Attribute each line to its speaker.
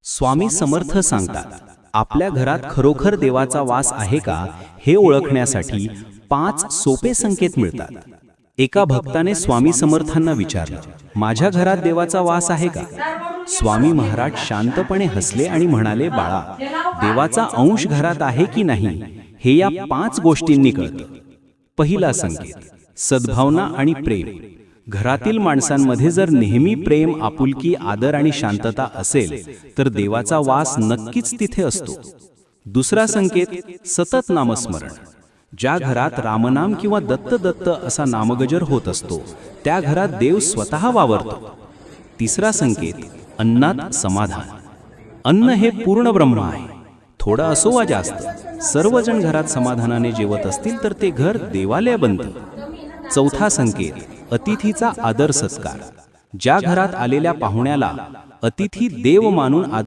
Speaker 1: स्वामी समर्थ सांगतात, आपल्या घरात खरोखर देवाचा वास आहे का हे ओळखण्यासाठी 5 सोपे संकेत मिळतात. एका भक्ताने स्वामी समर्थांना विचारलं, माझ्या घरात देवाचा वास आहे का? स्वामी महाराज शांतपणे हसले आणि म्हणाले, बाळा, देवाचा अंश घरात आहे की नाही हे या 5 गोष्टींनी कळतं. पहिला संकेत, सद्भावना आणि प्रेम. घरातील माणसांमध्ये जर नेहमी प्रेम, आपुलकी, आदर आणि शांतता असेल तर देवाचा वास नक्कीच तिथे असतो. दुसरा संकेत, सतत नामस्मरण. ज्या घरात रामनाम किंवा दत्त दत्त असा नामगजर होत असतो त्या घरात देव स्वतः वावरतो. तिसरा संकेत, अन्नात समाधान. अन्न हे पूर्ण ब्रह्म आहे. थोडं असो वा जास्त, सर्वजण घरात समाधानाने जेवत असतील तर ते घर देवालय बनतं. चौथा संकेत, अतिथीचा आदर सत्कार. ज्या घरात आलेल्या पाहुण्याला अतिथी देव मानून